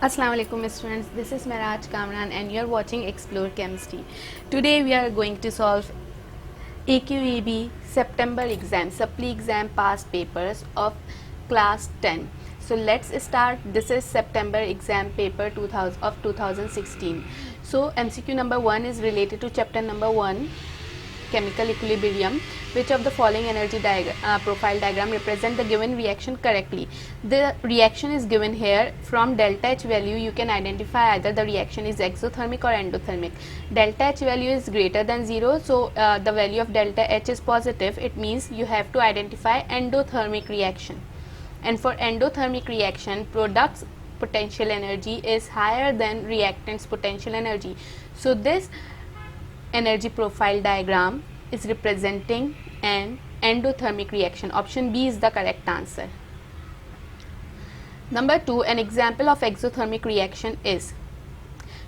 Assalamu alaikum students, this is Miraj Kamran and you are watching Explore Chemistry. Today we are going to solve AQEB September exam, supply exam past papers of class 10. So let's start. This is September exam paper 2016. So MCQ number 1 is related to chapter number 1, chemical equilibrium. Which of the following energy profile diagram represent the given reaction correctly? The reaction is given here. From delta H value you can identify either the reaction is exothermic or endothermic. Delta H value is greater than 0, so the value of delta H is positive. It means you have to identify endothermic reaction, and for endothermic reaction products potential energy is higher than reactants potential energy. So this energy profile diagram is representing an endothermic reaction. Option B is the correct answer. Number 2, an example of exothermic reaction is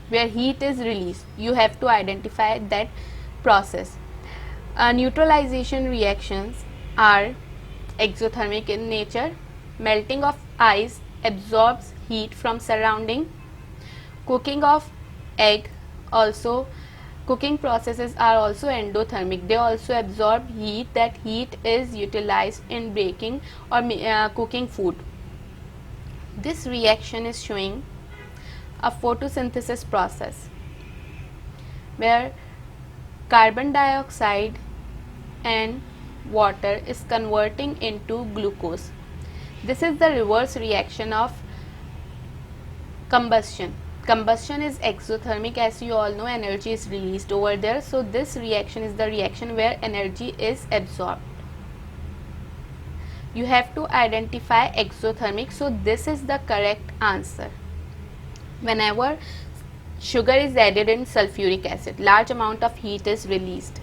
where heat is released. You have to identify that process. Neutralization reactions are exothermic in nature. Melting of ice absorbs heat from surrounding. Cooking of egg, also cooking processes are also endothermic. They also absorb heat. That heat is utilized in baking or cooking food. This reaction is showing a photosynthesis process where carbon dioxide and water is converting into glucose. This is the reverse reaction of combustion. Combustion is exothermic, as you all know, energy is released over there. So this reaction is the reaction where energy is absorbed. You have to identify exothermic, so this is the correct answer. Whenever sugar is added in sulfuric acid, large amount of heat is released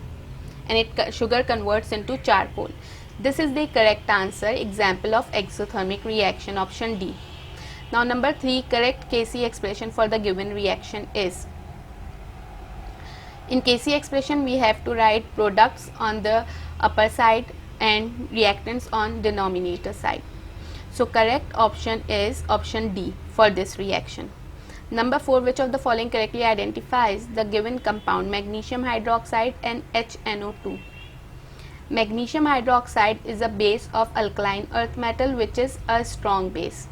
and sugar converts into charcoal. This is the correct answer, example of exothermic reaction, option D. Now number 3, correct Kc expression for the given reaction is. In Kc expression we have to write products on the upper side and reactants on denominator side. So correct option is option D for this reaction. Number 4, which of the following correctly identifies the given compound magnesium hydroxide and HNO2? Magnesium hydroxide is a base of alkaline earth metal which is a strong base.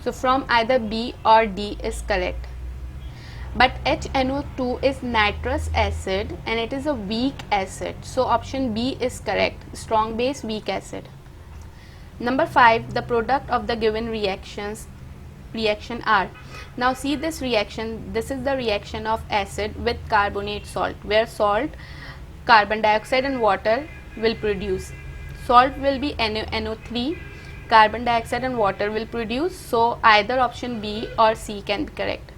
So from either B or D is correct. But HNO2 is nitrous acid and it is a weak acid. So option B is correct. Strong base, weak acid. Number 5, the product of the given reaction are. Now see this reaction. This is the reaction of acid with carbonate salt, where salt, carbon dioxide and water will produce. Salt will be NO3. Carbon dioxide and water will produce, so either option B or C can be correct.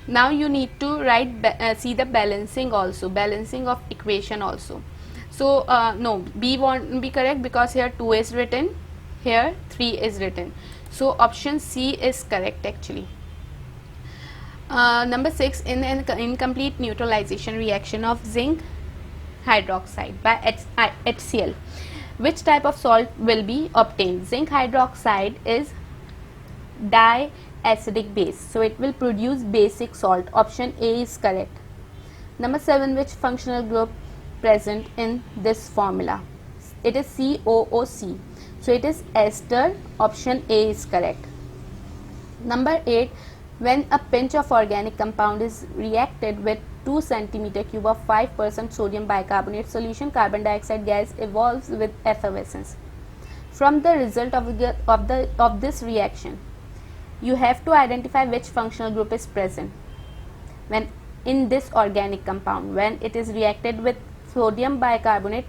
Now you need to write see the balancing also, balancing of equation also. So no, B won't be correct because here 2 is written, here 3 is written. So option C is correct actually. Number 6, in an incomplete neutralization reaction of zinc hydroxide by HCl, which type of salt will be obtained? Zinc hydroxide is diacidic base, so it will produce basic salt. Option A is correct. Number 7, which functional group present in this formula? It is COOC, so it is ester. Option A is correct. Number 8, when a pinch of organic compound is reacted with 2 cm³ of 5% sodium bicarbonate solution, carbon dioxide gas evolves with effervescence. From the result of this reaction, you have to identify which functional group is present when in this organic compound. When it is reacted with sodium bicarbonate,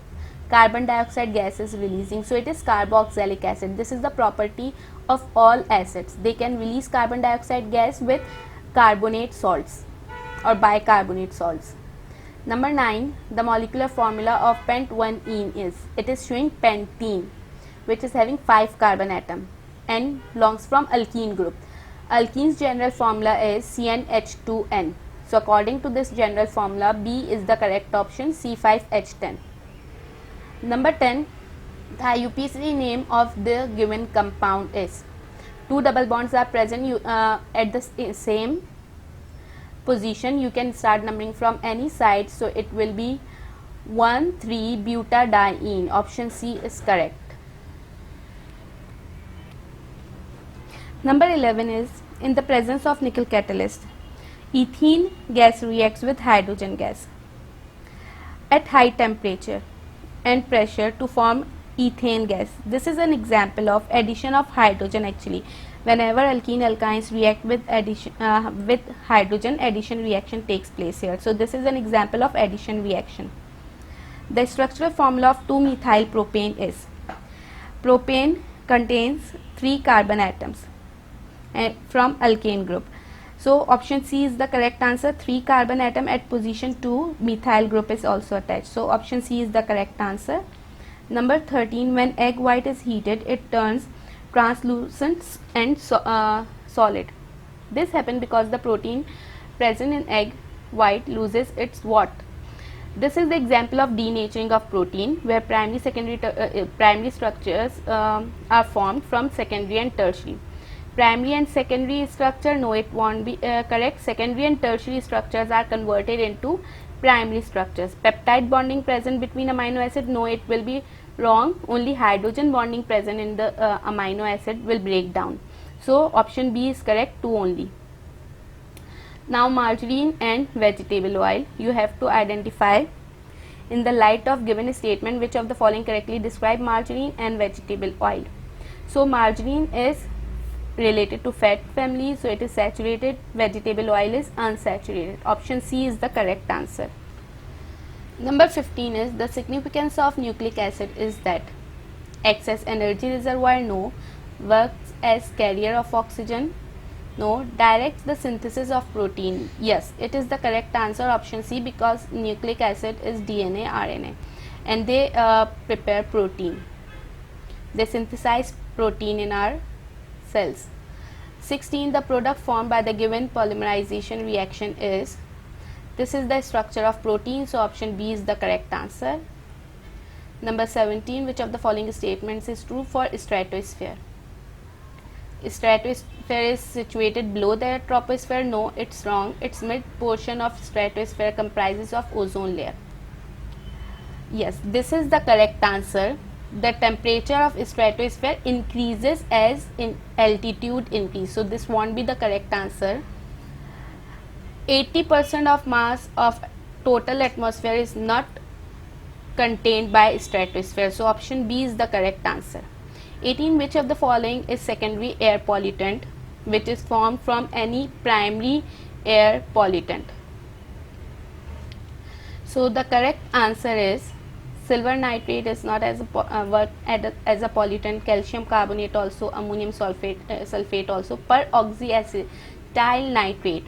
carbon dioxide gas is releasing, so it is carboxylic acid. This is the property of all acids. They can release carbon dioxide gas with carbonate salts or bicarbonate salts. Number 9, the molecular formula of pent-1-ene is. It is showing pentene, which is having 5 carbon atom and belongs from alkene group. Alkene's general formula is CnH2n. So according to this general formula, B is the correct option, C5H10. Number 10, the IUPAC name of the given compound is. two double bonds are present at the same position, you can start numbering from any side. So it will be 1,3-butadiene. Option C is correct. Number 11 is, in the presence of nickel catalyst, ethene gas reacts with hydrogen gas at high temperature and pressure to form ethane gas. This is an example of addition of hydrogen. Actually, whenever alkene alkynes react with hydrogen, addition reaction takes place here. So this is an example of addition reaction. The structural formula of 2-methyl propane is, propane contains 3 carbon atoms from alkane group. So option C is the correct answer. 3 carbon atom at position 2, methyl group is also attached. So option C is the correct answer. Number 13, when egg white is heated, it turns translucent and solid. This happens because the protein present in egg white loses its what? This is the example of denaturing of protein, where primary structures are formed from secondary and tertiary. Primary and secondary structure, no, it won't be correct. Secondary and tertiary structures are converted into primary structures. Peptide bonding present between amino acid, no, it will be wrong. Only hydrogen bonding present in the amino acid will break down. So option B is correct, 2 only. Now margarine and vegetable oil, you have to identify in the light of given statement which of the following correctly describe margarine and vegetable oil. So margarine is related to fat family, so it is saturated. Vegetable oil is unsaturated. Option C is the correct answer. Number 15 is, the significance of nucleic acid is that excess energy reservoir, no. Works as carrier of oxygen, no. Directs the synthesis of protein, yes, it is the correct answer. Option C, because nucleic acid is DNA, RNA, and they prepare protein. They synthesize protein in our cells. 16, the product formed by the given polymerization reaction is, this is the structure of protein, so option B is the correct answer. Number 17, which of the following statements is true for stratosphere? Stratosphere is situated below the troposphere, no, it's wrong. Its mid portion of stratosphere comprises of ozone layer. Yes, this is the correct answer. The temperature of stratosphere increases as in altitude increase, so this won't be the correct answer. 80% of mass of total atmosphere is not contained by stratosphere, so option B is the correct answer. 18, which of the following is secondary air pollutant which is formed from any primary air pollutant? So the correct answer is, silver nitrate is not as a pollutant, calcium carbonate also, ammonium sulfate also, peroxyacetyl nitrate.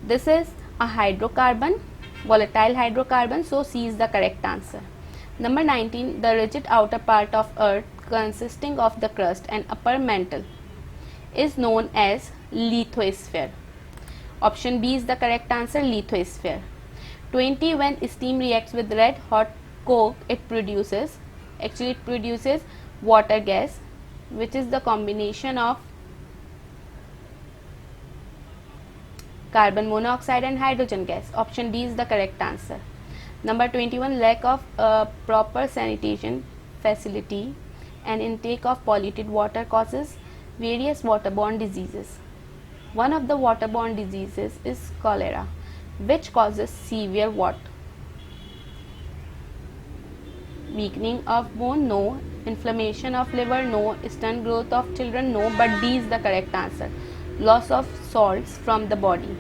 This is a hydrocarbon, volatile hydrocarbon, so C is the correct answer. Number 19, the rigid outer part of earth consisting of the crust and upper mantle is known as lithosphere. Option B is the correct answer, lithosphere. 20, when steam reacts with red hot coke, it produces water gas, which is the combination of carbon monoxide and hydrogen gas. Option D is the correct answer. Number 21, lack of proper sanitation facility and intake of polluted water causes various waterborne diseases. One of the waterborne diseases is cholera, which causes severe what? Weakening of bone, no. Inflammation of liver, no. Stunt growth of children, no. But D is the correct answer. Loss of salts from the body.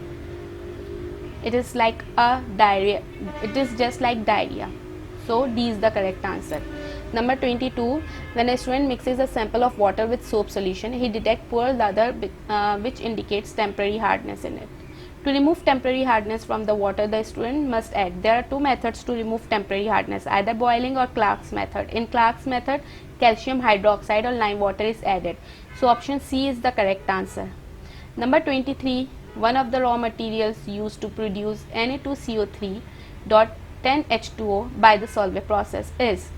It is like a diarrhea. It is just like diarrhea. So D is the correct answer. Number 22, when a student mixes a sample of water with soap solution, he detects poor lather which indicates temporary hardness in it. To remove temporary hardness from the water, the student must add. There are two methods to remove temporary hardness, either boiling or Clark's method. In Clark's method, calcium hydroxide or lime water is added. So option C is the correct answer. Number 23, one of the raw materials used to produce Na2CO3.10H2O by the Solvay process is.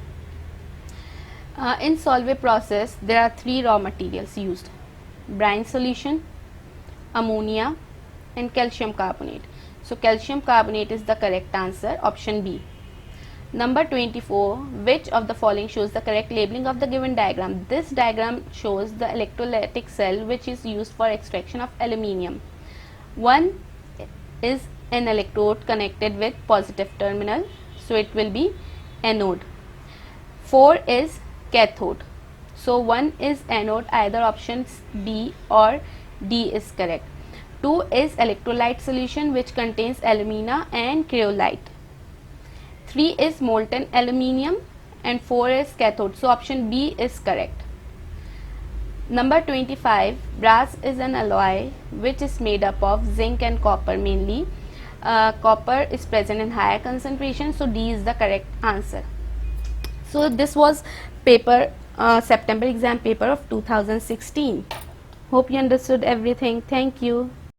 In Solvay process, there are three raw materials used. brine solution, ammonia and calcium carbonate. So calcium carbonate is the correct answer, option B. Number 24, which of the following shows the correct labeling of the given diagram? This diagram shows the electrolytic cell which is used for extraction of aluminium. 1 is an electrode connected with positive terminal, so it will be anode. 4 is cathode, so 1 is anode, either options B or D is correct. 2 is electrolyte solution which contains alumina and cryolite. 3 is molten aluminium and 4 is cathode, so option B is correct. Number 25, brass is an alloy which is made up of zinc and copper mainly. Copper is present in higher concentration, so D is the correct answer. So this was paper September exam paper of 2016. Hope you understood everything. Thank you.